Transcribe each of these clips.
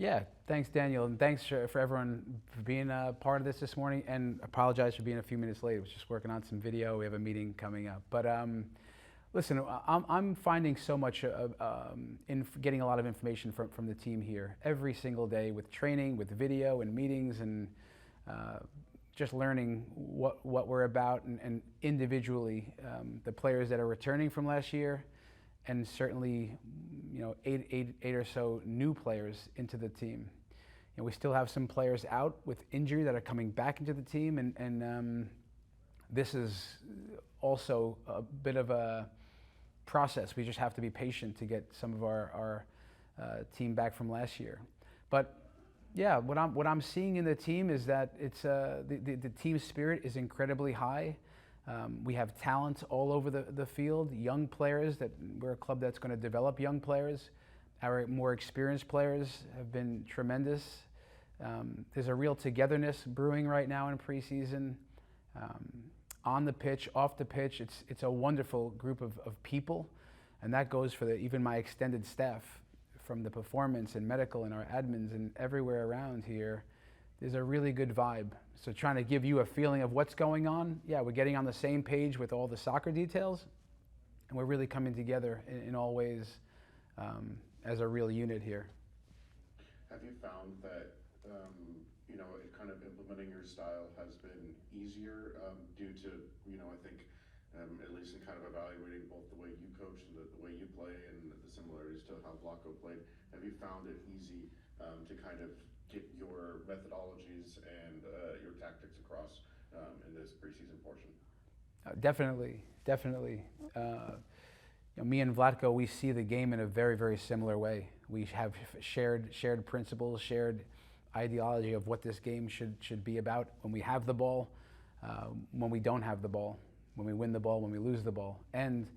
Yeah, thanks, Daniel, and thanks for everyone for being a part of this morning. And apologize for being a few minutes late. I was just working on some video. We have a meeting coming up. But listen, I'm finding so much in getting a lot of information from the team here every single day with training, with video and meetings, and just learning what we're about, and individually the players that are returning from last year, and certainly, eight or so new players into the team. We still have some players out with injury that are coming back into the team, and this is also a bit of a process. We just have to be patient to get some of our team back from last year. But yeah, what I'm seeing in the team is that it's the team spirit is incredibly high. We have talent all over the field, young players. That we're a club that's going to develop young players. Our more experienced players have been tremendous. There's a real togetherness brewing right now in preseason. On the pitch, off the pitch, it's a wonderful group of people, and that goes for even my extended staff, from the performance and medical and our admins and everywhere around here. There's a really good vibe. So trying to give you a feeling of what's going on. Yeah, we're getting on the same page with all the soccer details, and we're really coming together in all ways as a real unit here. Have you found that kind of implementing your style has been easier due to I think at least in kind of evaluating both the way you coach and the way you play and the similarities to how Blanco played? Have you found it easy to kind of get your methodologies and your tactics across in this preseason portion? Definitely. Me and Vlatko, we see the game in a very, very similar way. We have shared principles, shared ideology of what this game should be about when we have the ball, when we don't have the ball, when we win the ball, when we lose the ball. And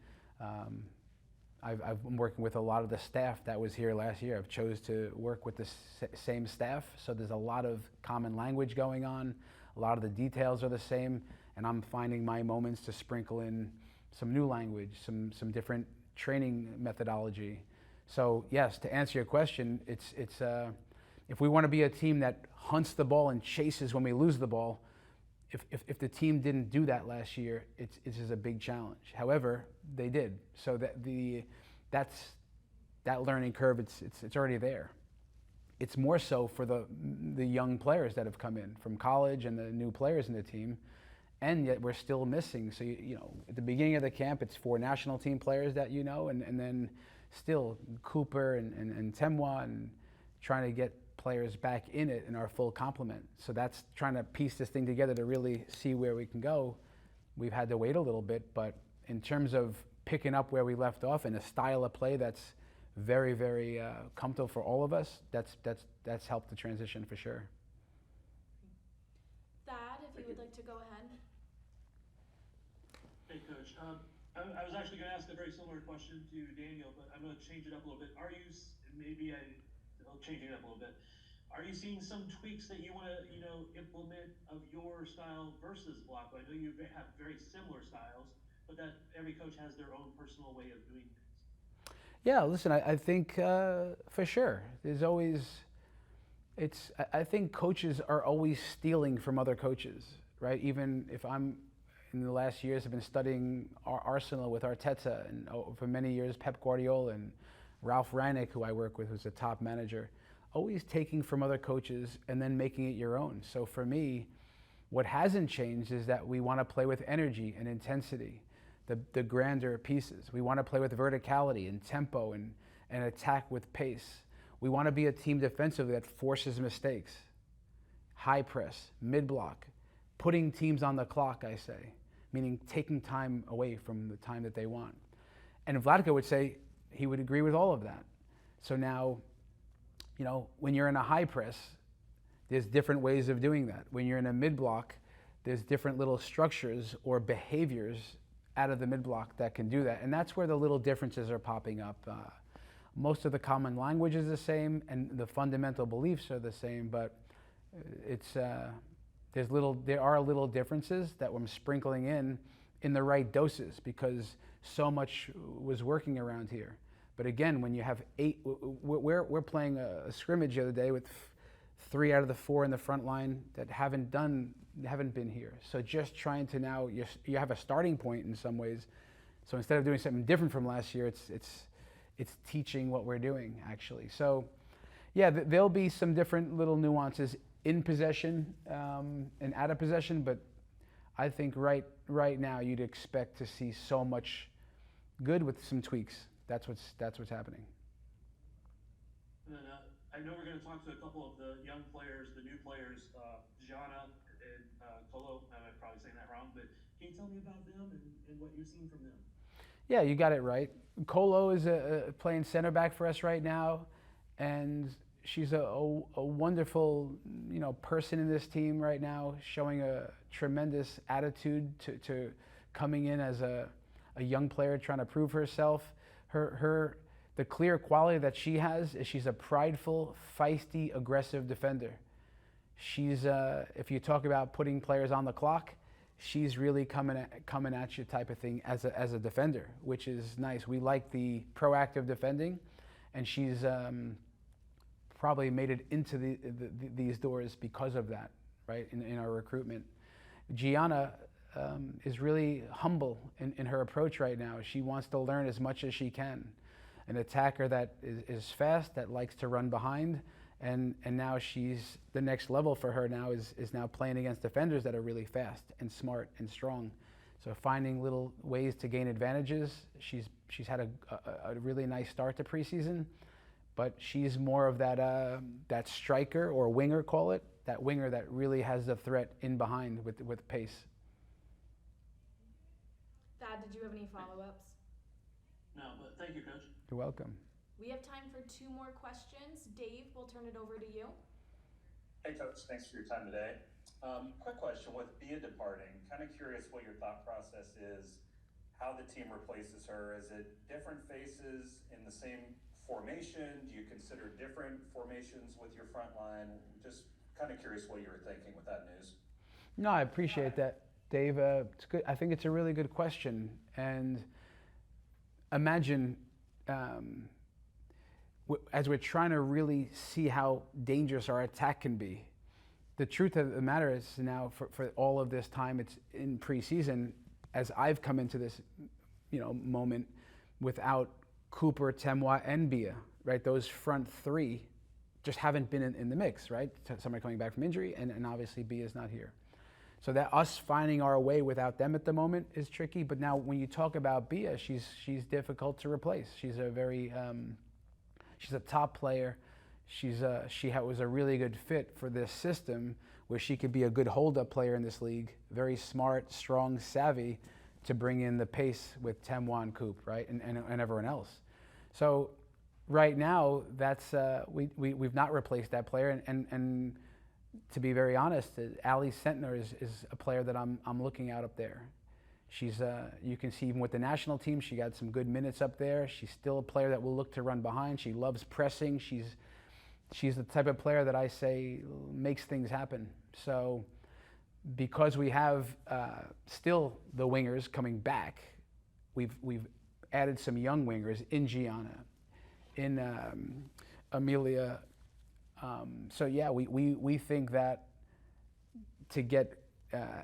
I've been working with a lot of the staff that was here last year. I've chose to work with the same staff, so there's a lot of common language going on. A lot of the details are the same, and I'm finding my moments to sprinkle in some new language, some different training methodology. So yes, to answer your question, it's if we want to be a team that hunts the ball and chases when we lose the ball, if the team didn't do that last year, it's just a big challenge. However, they did. So that learning curve, it's already there. It's more so for the young players that have come in from college and the new players in the team, and yet we're still missing. So at the beginning of the camp, it's 4 national team players that and then still Cooper and Temwa, and trying to get players back in it in our full complement. So that's trying to piece this thing together to really see where we can go. We've had to wait a little bit, but in terms of picking up where we left off in a style of play that's very, very comfortable for all of us, that's helped the transition for sure. Thad, if you would like to go ahead. Hey, Coach. I was actually going to ask a very similar question to Daniel, but I'm going to change it up a little bit. I'll change it up a little bit. Are you seeing some tweaks that you want to, implement of your style versus Blanco? I know you have very similar styles, but that every coach has their own personal way of doing things. Yeah, listen, I think for sure. There's always, I think coaches are always stealing from other coaches, right? Even if I'm, in the last years, have been studying our Arsenal with Arteta, and for many years Pep Guardiola and Ralph Rangnick, who I work with, who's a top manager, always taking from other coaches and then making it your own. So for me, what hasn't changed is that we want to play with energy and intensity, the grander pieces. We want to play with verticality and tempo and attack with pace. We want to be a team defensively that forces mistakes, high press, mid-block, putting teams on the clock, I say, meaning taking time away from the time that they want. And Vlatko would say he would agree with all of that. So now, when you're in a high press, there's different ways of doing that. When you're in a mid-block, there's different little structures or behaviors out of the mid-block that can do that. And that's where the little differences are popping up. Most of the common language is the same, and the fundamental beliefs are the same, but there are little differences that I'm sprinkling in the right doses, because so much was working around here. But again, when you have 8, we're playing a scrimmage the other day with 3 out of the 4 in the front line that haven't been here. So just trying to now, you have a starting point in some ways. So instead of doing something different from last year, it's teaching what we're doing actually. So yeah, there'll be some different little nuances in possession and out of possession, but I think right now you'd expect to see so much good with some tweaks. That's what's happening. And then I know we're going to talk to a couple of the young players, the new players, Gianna and Colo. I'm probably saying that wrong, but can you tell me about them and what you've seen from them? Yeah, you got it right. Colo is playing center back for us right now, and she's a wonderful person in this team right now, showing a tremendous attitude to coming in as a young player trying to prove herself. The clear quality that she has is she's a prideful, feisty, aggressive defender. She's if you talk about putting players on the clock, she's really coming at you type of thing as a defender, which is nice. We like the proactive defending, and she's probably made it into these doors because of that, right? In our recruitment, Gianna is really humble in her approach right now. She wants to learn as much as she can. An attacker that is fast, that likes to run behind, and now she's the next level for her now is now playing against defenders that are really fast and smart and strong. So finding little ways to gain advantages. She's had a really nice start to preseason, but she's more of that striker or winger, call it, that winger that really has the threat in behind with pace. Thad, did you have any follow-ups? No, but thank you, Coach. You're welcome. We have time for 2 more questions. Dave, we'll turn it over to you. Hey, Coach. Thanks for your time today. Quick question. With Bia departing, kind of curious what your thought process is, how the team replaces her. Is it different faces in the same formation? Do you consider different formations with your front line? Just kind of curious what you were thinking with that news. No, I appreciate that, Dave. It's good. I think it's a really good question. And imagine, as we're trying to really see how dangerous our attack can be, the truth of the matter is now for all of this time, it's in preseason, as I've come into this moment without Cooper, Temwa, and Bia, right? Those front 3 just haven't been in the mix, right? Somebody coming back from injury, and obviously Bia's not here. So that us finding our way without them at the moment is tricky. But now when you talk about Bia, she's difficult to replace. She's a very she's a top player. She was a really good fit for this system where she could be a good hold-up player in this league. Very smart, strong, savvy to bring in the pace with Temwa and Coop, right, and everyone else. So right now, that's we've not replaced that player, and to be very honest, Ali Sentner is a player that I'm looking at up there. She's you can see even with the national team, she got some good minutes up there. She's still a player that will look to run behind. She loves pressing. She's the type of player that I say makes things happen. So because we have still the wingers coming back, we've added some young wingers in Gianna, in Amelia. So yeah, we think that to get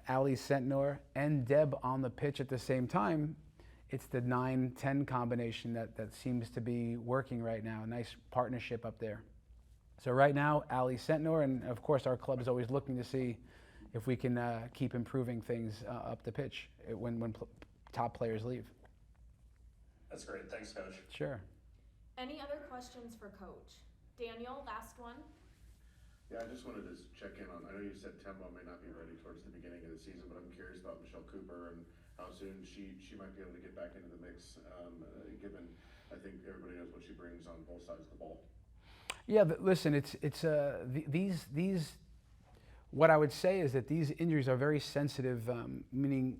Ali Sentnor and Deb on the pitch at the same time, it's the 9-10 combination that seems to be working right now. A nice partnership up there. So right now, Ali Sentnor, and of course our club is always looking to see if we can keep improving things up the pitch when top players leave. That's great. Thanks, Coach. Sure. Any other questions for Coach? Daniel, last one. Yeah, I just wanted to check in on, I know you said Tempo may not be ready towards the beginning of the season, but I'm curious about Michelle Cooper and how soon she might be able to get back into the mix, given I think everybody knows what she brings on both sides of the ball. Yeah, but listen, these what I would say is that these injuries are very sensitive, meaning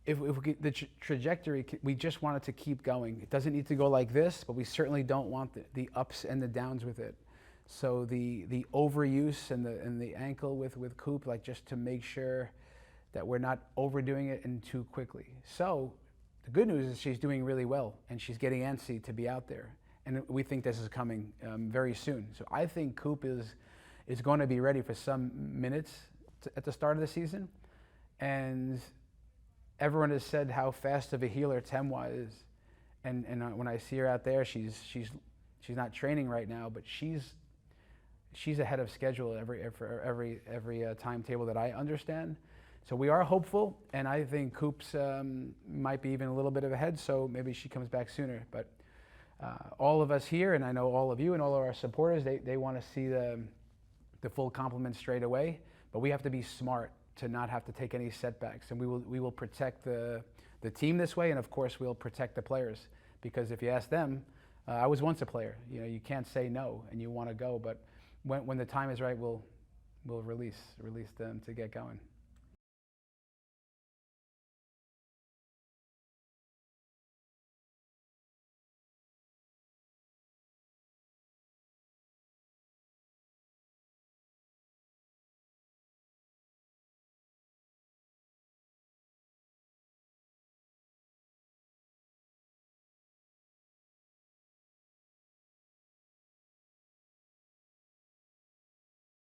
if we get the trajectory, we just want it to keep going. It doesn't need to go like this, but we certainly don't want the ups and the downs with it. So the overuse and the ankle with Coop, like just to make sure that we're not overdoing it and too quickly. So The good news is she's doing really well, and she's getting antsy to be out there. And we think this is coming very soon. So I think Coop is going to be ready for some minutes at the start of the season. And everyone has said how fast of a healer Temwa is. And when I see her out there, she's not training right now, but she's ahead of schedule every timetable that I understand. So we are hopeful, and I think Coop's might be even a little bit of ahead, so maybe she comes back sooner. But all of us here, and I know all of you and all of our supporters, they want to see the full complement straight away. But we have to be smart to not have to take any setbacks, and we will protect the team this way, and of course we'll protect the players, because if you ask them, I was once a player. You know, you can't say no, and you want to go, but when the time is right, we'll release them to get going.